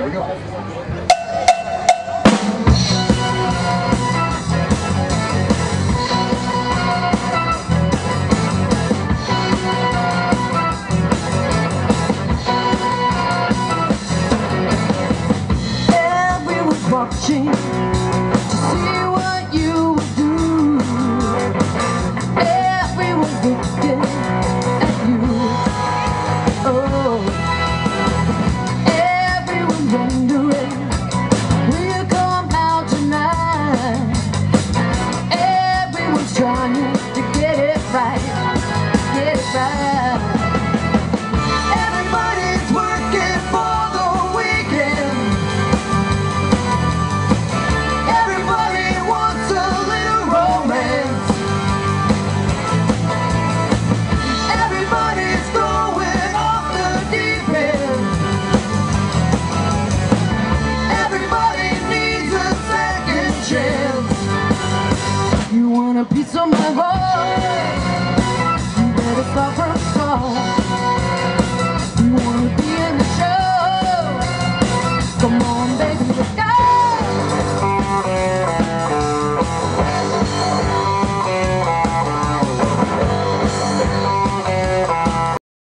we go. Everyone's watching to see what you will do. Everyone's looking at you. Oh, everyone's wondering, will you come out tonight? Everyone's trying to get it right, get it right. Everybody's working for the weekend. Everybody wants a little romance. Everybody's going off the deep end. Everybody needs a second chance. You want a piece of my heart?